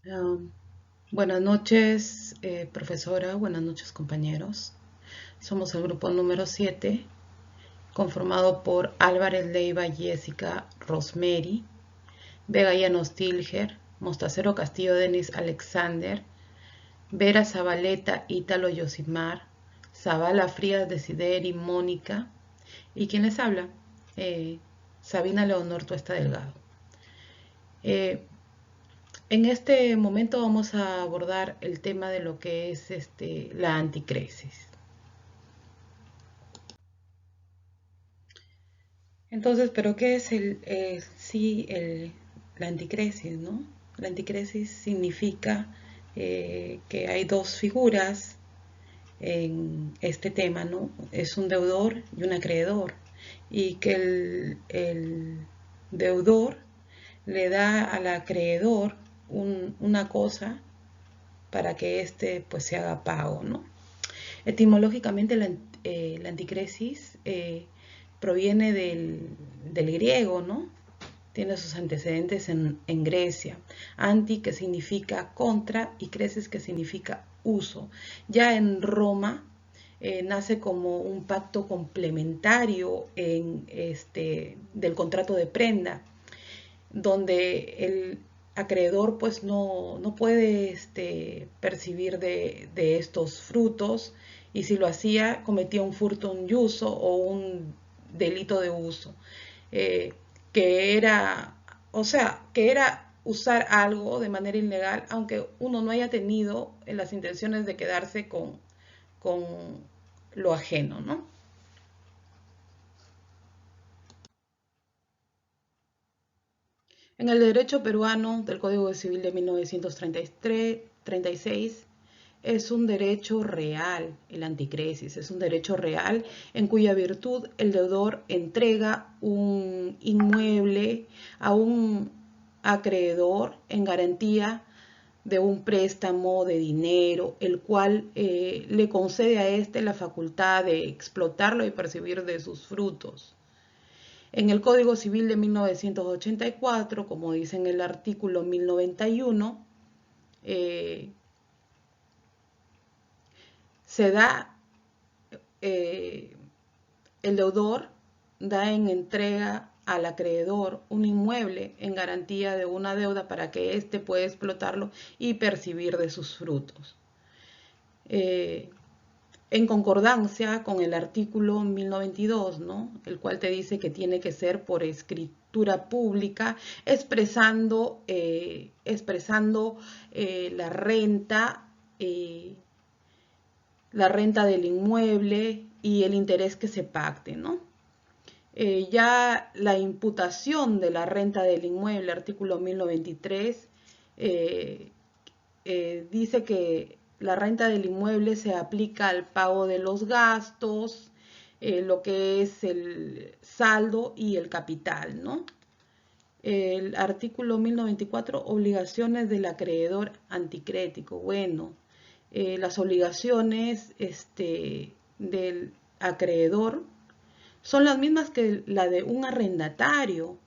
Um, Buenas noches, profesora. Buenas noches, compañeros. Somos el grupo número 7, conformado por Álvarez Leiva, Jessica, Rosemary, Vega Llanos Tilger, Mostacero Castillo Denis Alexander, Vera Zabaleta Ítalo Yosimar, Zavala Frías Desideri Mónica, y quien les habla, eh, Sabina Leonor Tuesta Delgado. Eh, En este momento vamos a abordar el tema de lo que es la anticresis. Entonces, ¿pero qué es la anticresis, ¿no? La anticresis significa que hay dos figuras en este tema, ¿no? Es un deudor y un acreedor. Y que el deudor le da al acreedor una cosa para que éste pues se haga pago, ¿no? Etimológicamente la anticresis proviene del griego, ¿no? Tiene sus antecedentes en Grecia. Anti, que significa contra, y cresis, que significa uso. Ya en Roma nace como un pacto complementario del contrato de prenda, donde el acreedor pues no puede percibir de estos frutos, y si lo hacía cometía un furto un iuso o un delito de uso, eh, que era, o sea, que era usar algo de manera ilegal, aunque uno no haya tenido las intenciones de quedarse con lo ajeno, ¿no? En el derecho peruano del Código Civil de 1936 es un derecho real, el anticresis, es un derecho real en cuya virtud el deudor entrega un inmueble a un acreedor en garantía de un préstamo de dinero, el cual le concede a éste la facultad de explotarlo y percibir de sus frutos. En el Código Civil de 1984, como dice en el artículo 1091, eh, se da, eh, el deudor da en entrega al acreedor un inmueble en garantía de una deuda para que éste pueda explotarlo y percibir de sus frutos. Eh, en concordancia con el artículo 1092, ¿no? El cual te dice que tiene que ser por escritura pública, expresando eh, la renta del inmueble y el interés que se pacte, ¿no? Ya la imputación de la renta del inmueble, artículo 1093, eh, dice que la renta del inmueble se aplica al pago de los gastos, lo que es el saldo y el capital, ¿no? El artículo 1094, obligaciones del acreedor anticrético. Bueno, las obligaciones del acreedor son las mismas que la de un arrendatario,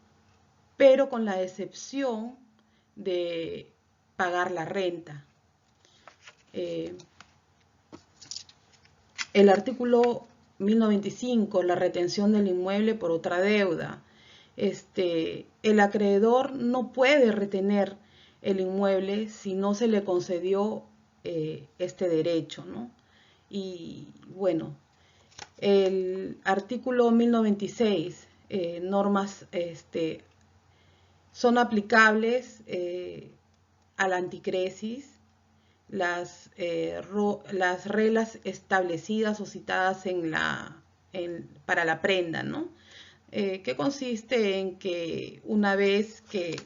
pero con la excepción de pagar la renta. Eh, el artículo 1095, la retención del inmueble por otra deuda. El acreedor no puede retener el inmueble si no se le concedió este derecho, ¿no? Y bueno, el artículo 1096, normas son aplicables a la anticresis las reglas establecidas o citadas para la prenda, ¿no? Que consiste en que una vez que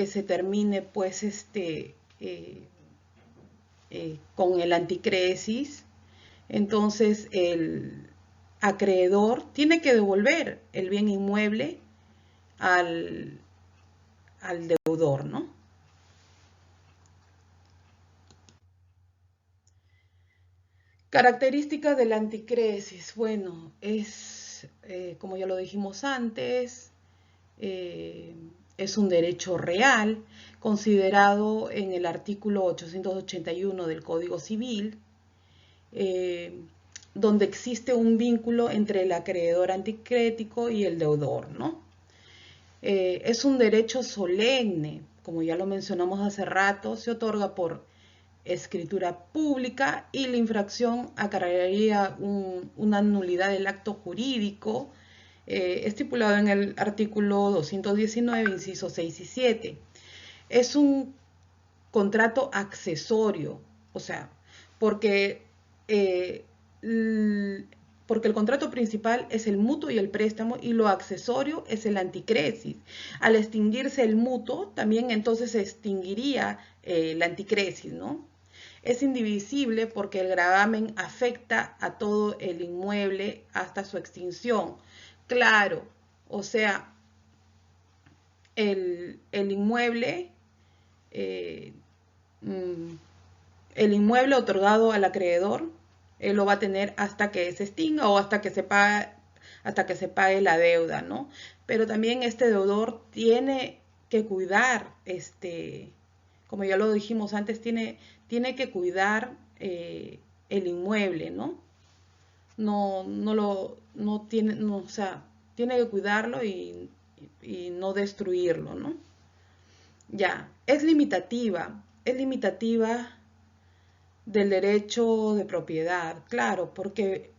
se termine pues con el anticresis, entonces el acreedor tiene que devolver el bien inmueble al, al deudor, ¿no? Características del anticresis. Bueno, como ya lo dijimos antes, es un derecho real considerado en el artículo 881 del Código Civil, donde existe un vínculo entre el acreedor anticrético y el deudor, ¿no? Es un derecho solemne, como ya lo mencionamos hace rato, se otorga por escritura pública y la infracción acarrearía una nulidad del acto jurídico estipulado en el artículo 219, incisos 6 y 7. Es un contrato accesorio, o sea, porque, eh, porque el contrato principal es el mutuo y el préstamo y lo accesorio es el anticresis. Al extinguirse el mutuo, también entonces se extinguiría la anticresis, ¿no? Es indivisible porque el gravamen afecta a todo el inmueble hasta su extinción. Claro, o sea, el inmueble, eh, el inmueble otorgado al acreedor, él lo va a tener hasta que se extinga o hasta que se pague la deuda, ¿no? Pero también este deudor tiene que cuidar, como ya lo dijimos antes, tiene que cuidar el inmueble, ¿no? No tiene, no, o sea, tiene que cuidarlo y no destruirlo, ¿no? Ya, es limitativa del derecho de propiedad, claro, porque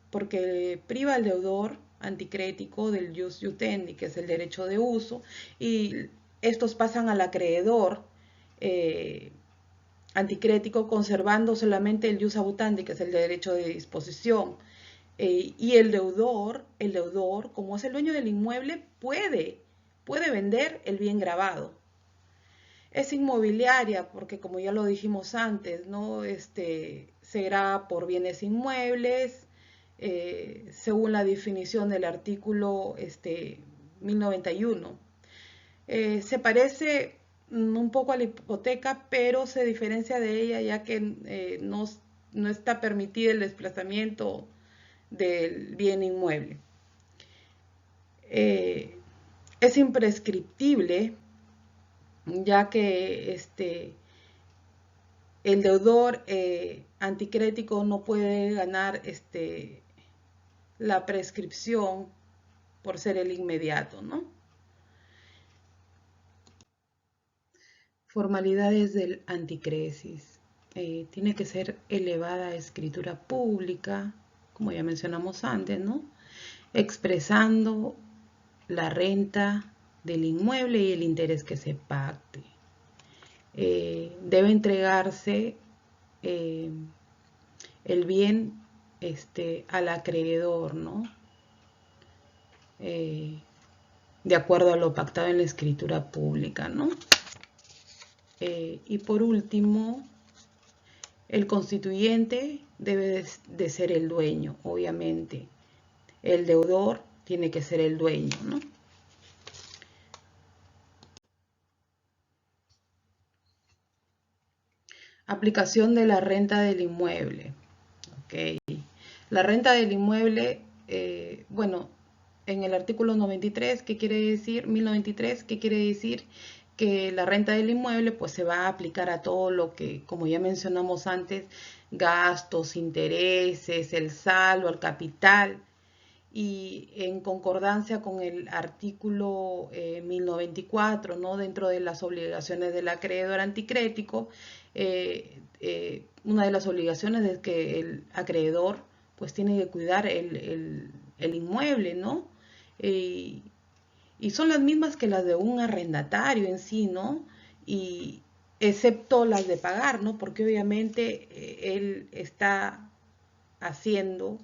priva al deudor anticrético del jus iutendi, que es el derecho de uso, y estos pasan al acreedor eh, anticrético, conservando solamente el jus abutandi, que es el derecho de disposición. Y el deudor, como es el dueño del inmueble, puede vender el bien grabado. Es inmobiliaria porque, como ya lo dijimos antes, ¿no? Se graba por bienes inmuebles, según la definición del artículo 1091. Se parece un poco a la hipoteca, pero se diferencia de ella ya que no está permitido el desplazamiento del bien inmueble. Es imprescriptible, ya que el deudor anticrético no puede ganar la prescripción por ser el inmediato, ¿no? Formalidades del anticresis. Tiene que ser elevada a escritura pública, como ya mencionamos antes, ¿no? Expresando la renta del inmueble y el interés que se pacte. Debe entregarse el bien al acreedor, ¿no? De acuerdo a lo pactado en la escritura pública, ¿no? Y por último, el constituyente debe de ser el dueño, obviamente. El deudor tiene que ser el dueño, ¿no? Aplicación de la renta del inmueble. Okay. La renta del inmueble, bueno, en el artículo 93, ¿qué quiere decir? 1093, ¿qué quiere decir? Que la renta del inmueble pues se va a aplicar a todo lo que, como ya mencionamos antes, gastos, intereses, el saldo, el capital, y en concordancia con el artículo 1094, ¿no? Dentro de las obligaciones del acreedor anticrético, una de las obligaciones es que el acreedor pues tiene que cuidar el inmueble, ¿no? Y son las mismas que las de un arrendatario en sí, ¿no? Y excepto las de pagar, ¿no? Porque obviamente él está haciendo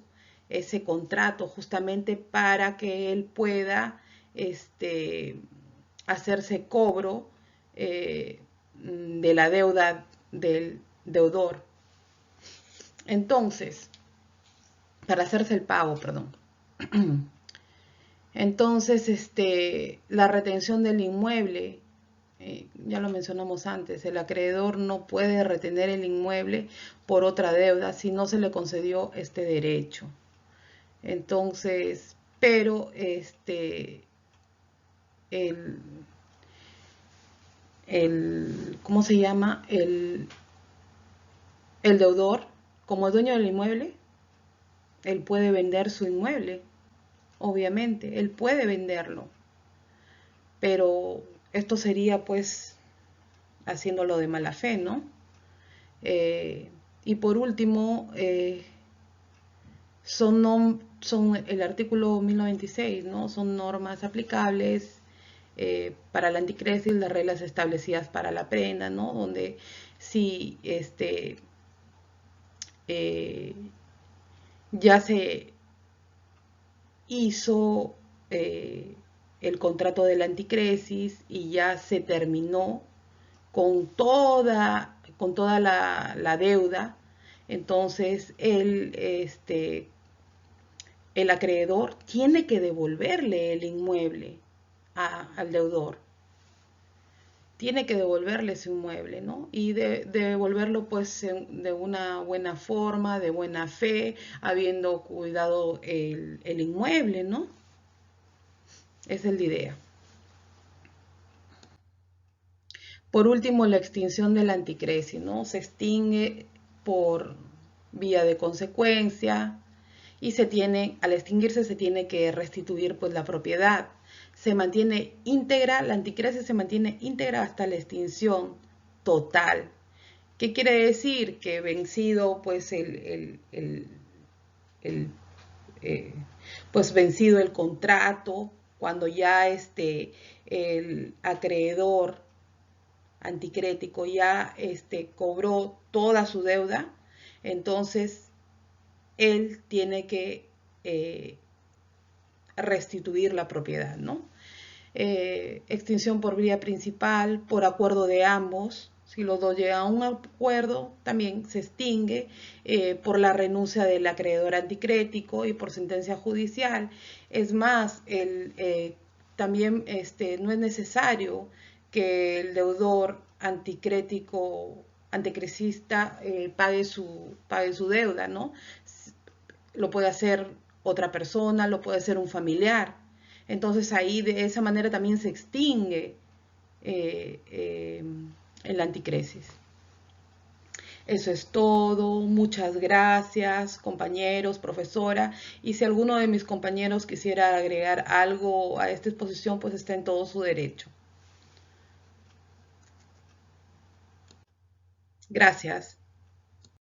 ese contrato justamente para que él pueda hacerse cobro de la deuda del deudor. Entonces, para hacerse el pago, perdón. Entonces, la retención del inmueble, ya lo mencionamos antes, el acreedor no puede retener el inmueble por otra deuda si no se le concedió este derecho. Entonces, pero el ¿cómo se llama? El deudor, como es dueño del inmueble, él puede vender su inmueble, obviamente, él puede venderlo, pero esto sería pues haciéndolo de mala fe, ¿no? Y por último, son el artículo 1096, ¿no? Son normas aplicables para la anticresis, las reglas establecidas para la prenda, ¿no? Donde si eh, ya se hizo el contrato de la anticresis y ya se terminó con toda la deuda, entonces el acreedor tiene que devolverle el inmueble al deudor. Tiene que devolverle ese inmueble, ¿no? Y devolverlo pues de una buena forma, de buena fe, habiendo cuidado el inmueble, ¿no? Esa es la idea. Por último, la extinción de la anticresis, ¿no? Se extingue por vía de consecuencia y al extinguirse se tiene que restituir pues la propiedad. Se mantiene íntegra, la anticresis se mantiene íntegra hasta la extinción total. ¿Qué quiere decir? Que vencido pues pues vencido el contrato, cuando ya el acreedor anticrético ya cobró toda su deuda, entonces él tiene que restituir la propiedad, ¿no? Extinción por vía principal, por acuerdo de ambos. Si los dos llegan a un acuerdo, también se extingue por la renuncia del acreedor anticrético y por sentencia judicial. Es más, también no es necesario que el deudor anticrecista pague su deuda, ¿no? Lo puede hacer otra persona, lo puede hacer un familiar. Entonces ahí de esa manera también se extingue el anticresis. Eso es todo. Muchas gracias, compañeros, profesora. Y si alguno de mis compañeros quisiera agregar algo a esta exposición, pues está en todo su derecho. Gracias.